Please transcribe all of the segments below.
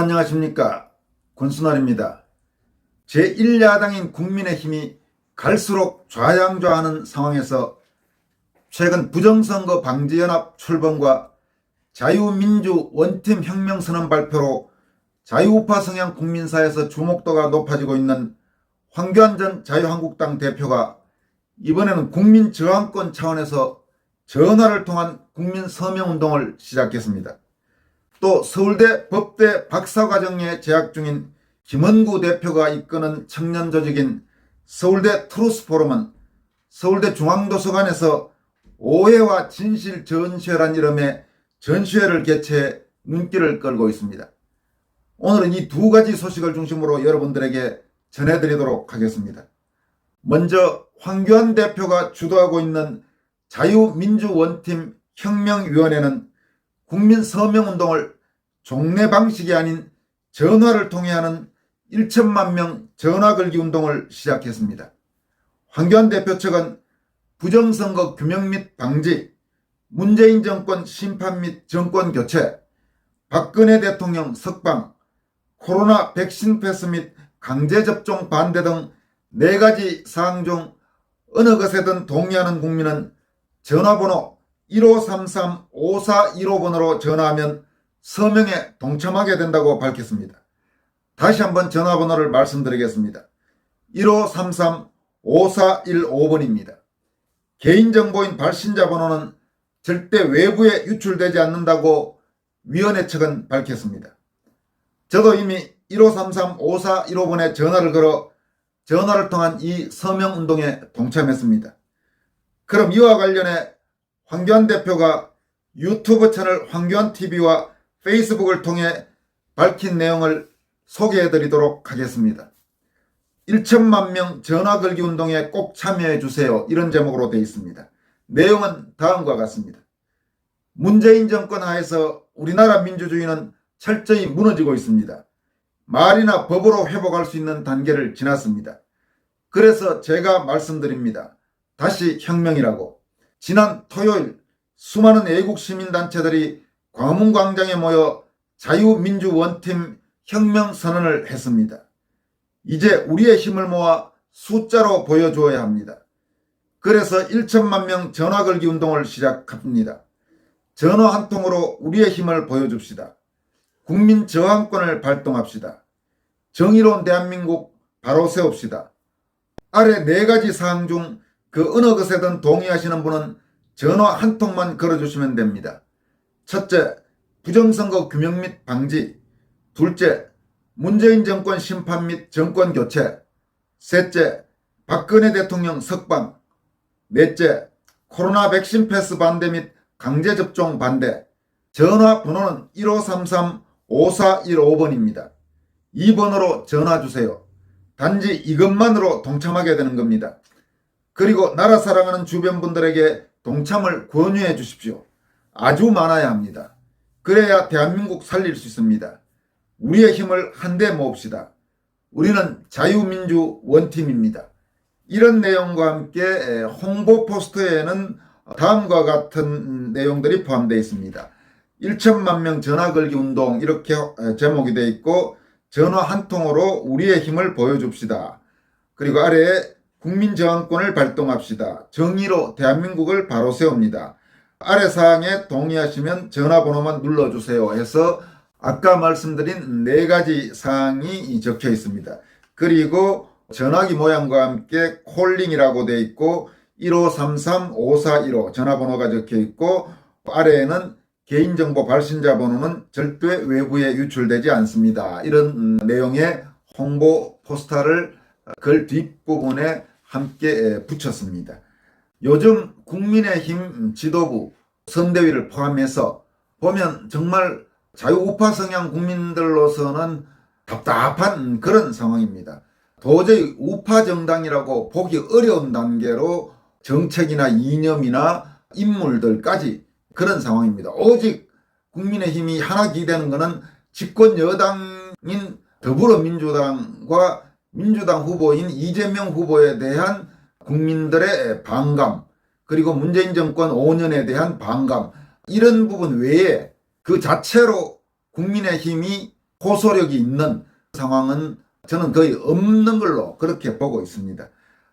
안녕하십니까, 권순환입니다. 제1야당인 국민의힘이 갈수록 좌양좌하는 상황에서 최근 부정선거 방지연합 출범과 자유민주 원팀 혁명선언 발표로 자유우파 성향 국민사에서 주목도가 높아지고 있는 황교안 전 자유한국당 대표가 이번에는 국민저항권 차원에서 전화를 통한 국민서명운동을 시작했습니다. 또 서울대 법대 박사과정에 재학 중인 김원구 대표가 이끄는 청년 조직인 서울대 트루스포럼은 서울대 중앙도서관에서 오해와 진실 전시회란 이름의 전시회를 개최해 눈길을 끌고 있습니다. 오늘은 이 두 가지 소식을 중심으로 여러분들에게 전해드리도록 하겠습니다. 먼저 황교안 대표가 주도하고 있는 자유민주원팀 혁명위원회는 국민서명운동을 종례 방식이 아닌 전화를 통해 하는 1천만 명 전화걸기 운동을 시작했습니다. 황교안 대표 측은 부정선거 규명 및 방지, 문재인 정권 심판 및 정권 교체, 박근혜 대통령 석방, 코로나 백신 패스 및 강제접종 반대 등 4가지 사항 중 어느 것에든 동의하는 국민은 전화번호 1533-5415번으로 전화하면 서명에 동참하게 된다고 밝혔습니다. 다시 한번 전화번호를 말씀드리겠습니다. 1533-5415번입니다. 개인정보인 발신자 번호는 절대 외부에 유출되지 않는다고 위원회 측은 밝혔습니다. 저도 이미 1533-5415번에 전화를 걸어 전화를 통한 이 서명운동에 동참했습니다. 그럼 이와 관련해 황교안 대표가 유튜브 채널 황교안TV와 페이스북을 통해 밝힌 내용을 소개해드리도록 하겠습니다. 1천만 명 전화걸기 운동에 꼭 참여해주세요. 이런 제목으로 되어 있습니다. 내용은 다음과 같습니다. 문재인 정권 하에서 우리나라 민주주의는 철저히 무너지고 있습니다. 말이나 법으로 회복할 수 있는 단계를 지났습니다. 그래서 제가 말씀드립니다. 다시 혁명이라고. 지난 토요일 수많은 애국 시민단체들이 광화문광장에 모여 자유민주원팀 혁명선언을 했습니다. 이제 우리의 힘을 모아 숫자로 보여주어야 합니다. 그래서 1천만 명 전화걸기 운동을 시작합니다. 전화 한 통으로 우리의 힘을 보여줍시다. 국민 저항권을 발동합시다. 정의로운 대한민국 바로 세웁시다. 아래 4가지 사항 중 그 어느 것에든 동의하시는 분은 전화 한 통만 걸어주시면 됩니다. 첫째, 부정선거 규명 및 방지. 둘째, 문재인 정권 심판 및 정권 교체. 셋째, 박근혜 대통령 석방. 넷째, 코로나 백신 패스 반대 및 강제접종 반대. 전화 번호는 1533-5415번입니다. 이 번호로 전화 주세요. 단지 이것만으로 동참하게 되는 겁니다. 그리고 나라 사랑하는 주변 분들에게 동참을 권유해 주십시오. 아주 많아야 합니다. 그래야 대한민국 살릴 수 있습니다. 우리의 힘을 한데 모읍시다. 우리는 자유민주 원팀입니다. 이런 내용과 함께 홍보 포스터에는 다음과 같은 내용들이 포함되어 있습니다. 1천만 명 전화걸기 운동 이렇게 제목이 되어 있고 전화 한 통으로 우리의 힘을 보여줍시다. 그리고 아래에 국민저항권을 발동합시다. 정의로 대한민국을 바로 세웁니다. 아래 사항에 동의하시면 전화번호만 눌러주세요 해서 아까 말씀드린 4가지 사항이 적혀 있습니다. 그리고 전화기 모양과 함께 콜링이라고 되어 있고 1533-5415 전화번호가 적혀 있고 아래에는 개인정보 발신자 번호는 절대 외부에 유출되지 않습니다. 이런 내용의 홍보 포스터를 글 뒷부분에 함께 붙였습니다. 요즘 국민의힘 지도부 선대위를 포함해서 보면 정말 자유우파 성향 국민들로서는 답답한 그런 상황입니다. 도저히 우파 정당이라고 보기 어려운 단계로 정책이나 이념이나 인물들까지 그런 상황입니다. 오직 국민의힘이 하나 기대는 것은 집권 여당인 더불어민주당과 민주당 후보인 이재명 후보에 대한 국민들의 반감, 그리고 문재인 정권 5년에 대한 반감, 이런 부분 외에 그 자체로 국민의힘이 호소력이 있는 상황은 저는 거의 없는 걸로 그렇게 보고 있습니다.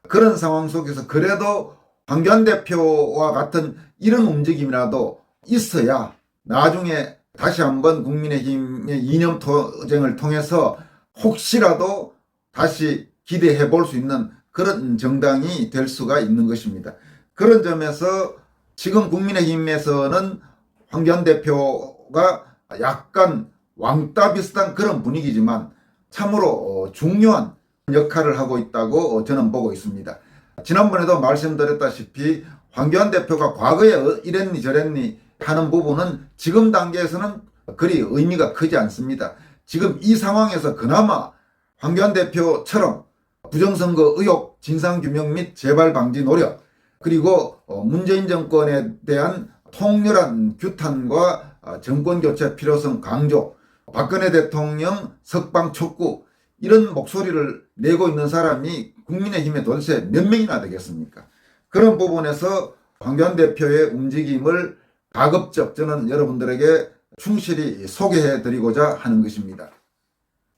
그런 상황 속에서 그래도 황교안 대표와 같은 이런 움직임이라도 있어야 나중에 다시 한번 국민의힘의 이념 투쟁을 통해서 혹시라도 다시 기대해 볼 수 있는 그런 정당이 될 수가 있는 것입니다. 그런 점에서 지금 국민의힘에서는 황교안 대표가 약간 왕따 비슷한 그런 분위기지만 참으로 중요한 역할을 하고 있다고 저는 보고 있습니다. 지난번에도 말씀드렸다시피 황교안 대표가 과거에 이랬니 저랬니 하는 부분은 지금 단계에서는 그리 의미가 크지 않습니다. 지금 이 상황에서 그나마 황교안 대표처럼 부정선거 의혹 진상규명 및 재발 방지 노력, 그리고 문재인 정권에 대한 통렬한 규탄과 정권교체 필요성 강조, 박근혜 대통령 석방 촉구, 이런 목소리를 내고 있는 사람이 국민의힘에 도대체 몇 명이나 되겠습니까? 그런 부분에서 황교안 대표의 움직임을 가급적 저는 여러분들에게 충실히 소개해 드리고자 하는 것입니다.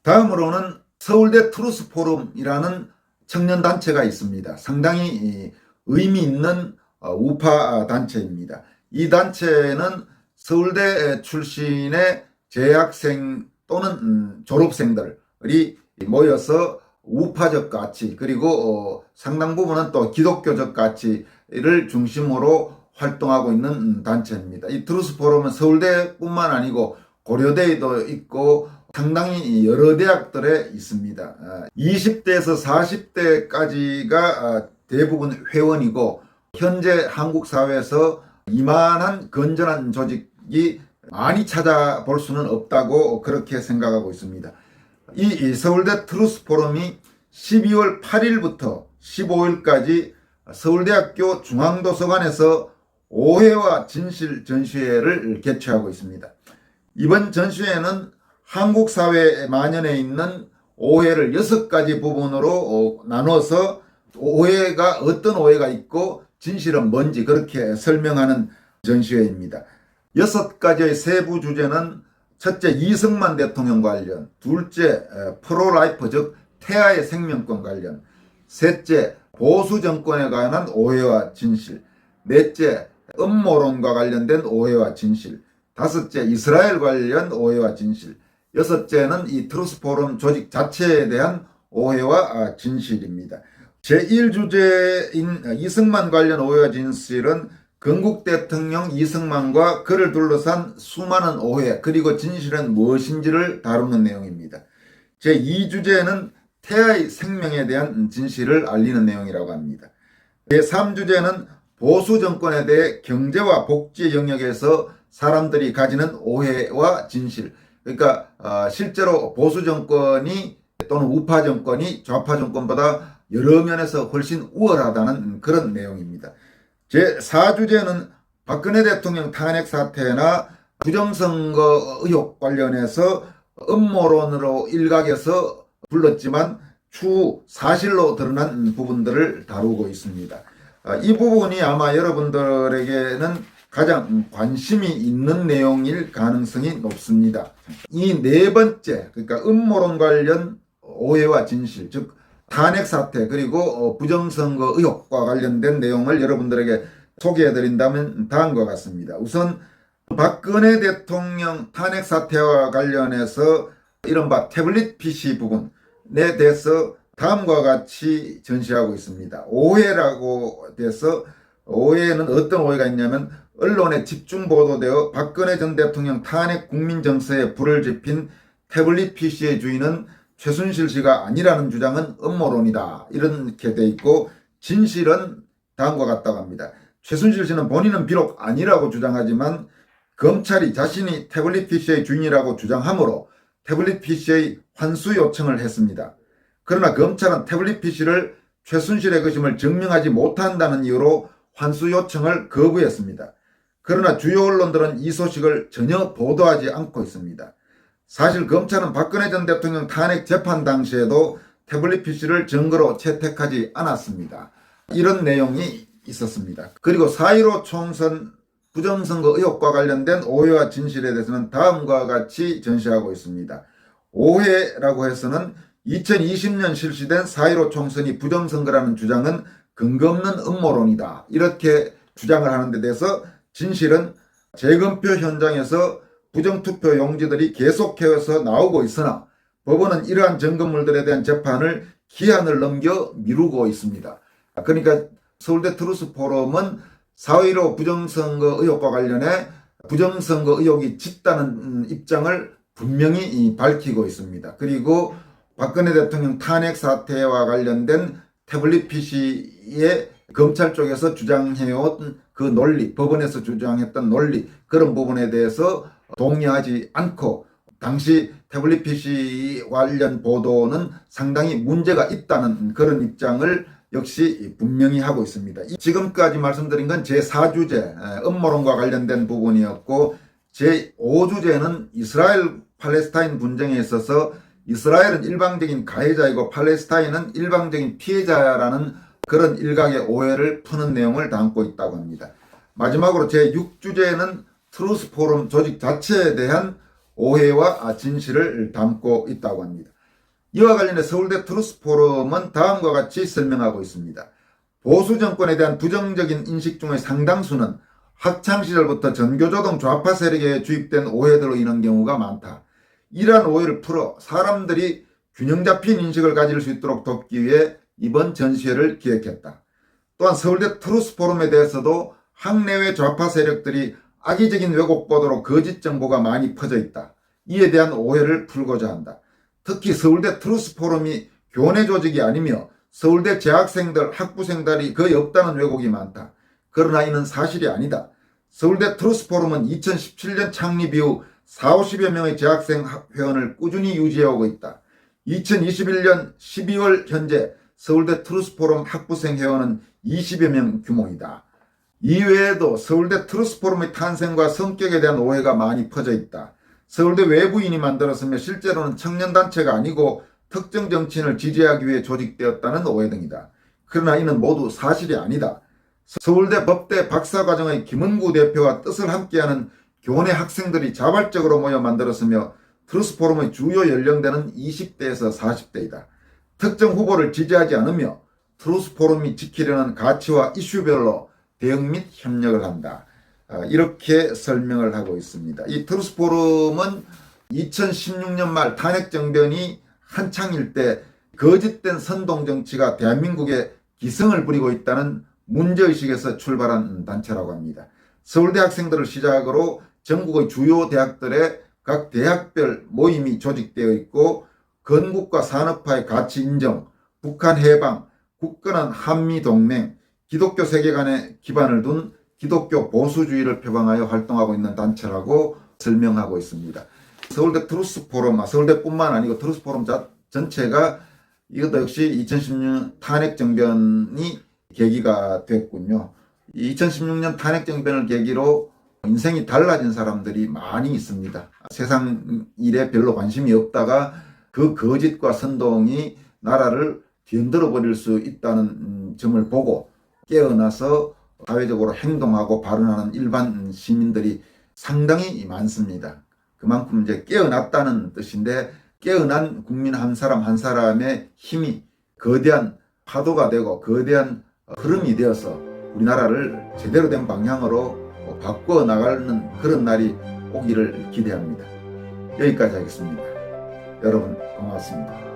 다음으로는 서울대 트루스 포럼이라는 청년단체가 있습니다. 상당히 의미 있는 우파 단체입니다. 이 단체는 서울대 출신의 재학생 또는 졸업생들이 모여서 우파적 가치, 그리고 상당 부분은 또 기독교적 가치를 중심으로 활동하고 있는 단체입니다. 이 트루스 포럼은 서울대뿐만 아니고 고려대에도 있고 상당히 여러 대학들에 있습니다. 20대에서 40대까지가 대부분 회원이고 현재 한국 사회에서 이만한 건전한 조직이 많이 찾아볼 수는 없다고 그렇게 생각하고 있습니다. 이 서울대 트루스 포럼이 12월 8일부터 15일까지 서울대학교 중앙도서관에서 오해와 진실 전시회를 개최하고 있습니다. 이번 전시회는 한국 사회에 만연해 있는 오해를 6가지 부분으로 나눠서 오해가 어떤 오해가 있고 진실은 뭔지 그렇게 설명하는 전시회입니다. 6가지의 세부 주제는 첫째, 이승만 대통령 관련, 둘째, 프로라이프 즉 태아의 생명권 관련, 셋째, 보수 정권에 관한 오해와 진실, 넷째, 음모론과 관련된 오해와 진실, 다섯째, 이스라엘 관련 오해와 진실, 여섯째는 이 트루스 포럼 조직 자체에 대한 오해와 진실입니다. 제1주제인 이승만 관련 오해와 진실은 건국 대통령 이승만과 그를 둘러싼 수많은 오해 그리고 진실은 무엇인지를 다루는 내용입니다. 제2주제는 태아의 생명에 대한 진실을 알리는 내용이라고 합니다. 제3주제는 보수 정권에 대해 경제와 복지 영역에서 사람들이 가지는 오해와 진실, 그러니까 실제로 보수 정권이 또는 우파 정권이 좌파 정권보다 여러 면에서 훨씬 우월하다는 그런 내용입니다. 제4주제는 박근혜 대통령 탄핵 사태나 부정선거 의혹 관련해서 음모론으로 일각에서 불렀지만 추후 사실로 드러난 부분들을 다루고 있습니다. 이 부분이 아마 여러분들에게는 가장 관심이 있는 내용일 가능성이 높습니다. 이 네 번째, 그러니까 음모론 관련 오해와 진실, 즉 탄핵 사태 그리고 부정선거 의혹과 관련된 내용을 여러분들에게 소개해드린다면 다음과 같습니다. 우선 박근혜 대통령 탄핵 사태와 관련해서 이른바 태블릿 PC 부분에 대해서 다음과 같이 전시하고 있습니다. 오해라고 돼서 오해는 어떤 오해가 있냐면 언론에 집중 보도되어 박근혜 전 대통령 탄핵 국민정서에 불을 지핀 태블릿 PC의 주인은 최순실 씨가 아니라는 주장은 음모론이다. 이렇게 돼 있고 진실은 다음과 같다고 합니다. 최순실 씨는 본인은 비록 아니라고 주장하지만 검찰이 자신이 태블릿 PC의 주인이라고 주장하므로 태블릿 PC의 환수 요청을 했습니다. 그러나 검찰은 태블릿 PC를 최순실의 것임을 증명하지 못한다는 이유로 환수 요청을 거부했습니다. 그러나 주요 언론들은 이 소식을 전혀 보도하지 않고 있습니다. 사실 검찰은 박근혜 전 대통령 탄핵 재판 당시에도 태블릿 PC를 증거로 채택하지 않았습니다. 이런 내용이 있었습니다. 그리고 4.15 총선 부정선거 의혹과 관련된 오해와 진실에 대해서는 다음과 같이 전시하고 있습니다. 오해라고 해서는 2020년 실시된 4.15 총선이 부정선거라는 주장은 근거 없는 음모론이다. 이렇게 주장을 하는 데 대해서 진실은 재검표 현장에서 부정투표 용지들이 계속해서 나오고 있으나 법원은 이러한 점검물들에 대한 재판을 기한을 넘겨 미루고 있습니다. 그러니까 서울대 트루스포럼은 4.15 부정선거 의혹과 관련해 부정선거 의혹이 짙다는 입장을 분명히 밝히고 있습니다. 그리고 박근혜 대통령 탄핵 사태와 관련된 태블릿 PC의 검찰 쪽에서 주장해온 그 논리, 법원에서 주장했던 논리, 그런 부분에 대해서 동의하지 않고 당시 태블릿 PC 관련 보도는 상당히 문제가 있다는 그런 입장을 역시 분명히 하고 있습니다. 지금까지 말씀드린 건 제4주제 음모론과 관련된 부분이었고, 제5주제는 이스라엘 팔레스타인 분쟁에 있어서 이스라엘은 일방적인 가해자이고 팔레스타인은 일방적인 피해자라는 그런 일각의 오해를 푸는 내용을 담고 있다고 합니다. 마지막으로 제6주제는 트루스포럼 조직 자체에 대한 오해와 진실을 담고 있다고 합니다. 이와 관련해 서울대 트루스포럼은 다음과 같이 설명하고 있습니다. 보수 정권에 대한 부정적인 인식 중의 상당수는 학창시절부터 전교조동 좌파 세력에 주입된 오해들로 인한 경우가 많다. 이러한 오해를 풀어 사람들이 균형 잡힌 인식을 가질 수 있도록 돕기 위해 이번 전시회를 기획했다. 또한 서울대 트루스포럼에 대해서도 학내외 좌파 세력들이 악의적인 왜곡 보도로 거짓 정보가 많이 퍼져 있다. 이에 대한 오해를 풀고자 한다. 특히 서울대 트루스포럼이 교내 조직이 아니며 서울대 재학생들, 학부생들이 거의 없다는 왜곡이 많다. 그러나 이는 사실이 아니다. 서울대 트루스포럼은 2017년 창립 이후 40~50여 명의 재학생 회원을 꾸준히 유지해오고 있다. 2021년 12월 현재 서울대 트루스포럼 학부생 회원은 20여 명 규모이다. 이외에도 서울대 트루스포럼의 탄생과 성격에 대한 오해가 많이 퍼져 있다. 서울대 외부인이 만들었으며 실제로는 청년단체가 아니고 특정 정치인을 지지하기 위해 조직되었다는 오해 등이다. 그러나 이는 모두 사실이 아니다. 서울대 법대 박사과정의 김은구 대표와 뜻을 함께하는 교내 학생들이 자발적으로 모여 만들었으며 트루스포럼의 주요 연령대는 20대에서 40대이다. 특정 후보를 지지하지 않으며 트루스포럼이 지키려는 가치와 이슈별로 대응 및 협력을 한다. 이렇게 설명을 하고 있습니다. 이 트루스포럼은 2016년 말 탄핵정변이 한창일 때 거짓된 선동정치가 대한민국에 기승을 부리고 있다는 문제의식에서 출발한 단체라고 합니다. 서울대 학생들을 시작으로 전국의 주요 대학들의 각 대학별 모임이 조직되어 있고 건국과 산업화의 가치 인정, 북한 해방, 굳건한 한미동맹, 기독교 세계관에 기반을 둔 기독교 보수주의를 표방하여 활동하고 있는 단체라고 설명하고 있습니다. 서울대 트루스포럼, 서울대뿐만 아니고 트루스포럼 전체가 이것도 역시 2016년 탄핵정변이 계기가 됐군요. 2016년 탄핵정변을 계기로 인생이 달라진 사람들이 많이 있습니다. 세상 일에 별로 관심이 없다가 그 거짓과 선동이 나라를 뒤흔들어 버릴 수 있다는 점을 보고 깨어나서 사회적으로 행동하고 발언하는 일반 시민들이 상당히 많습니다. 그만큼 이제 깨어났다는 뜻인데, 깨어난 국민 한 사람 한 사람의 힘이 거대한 파도가 되고 거대한 흐름이 되어서 우리나라를 제대로 된 방향으로 바꿔 나가는 그런 날이 오기를 기대합니다. 여기까지 하겠습니다. 여러분 고맙습니다.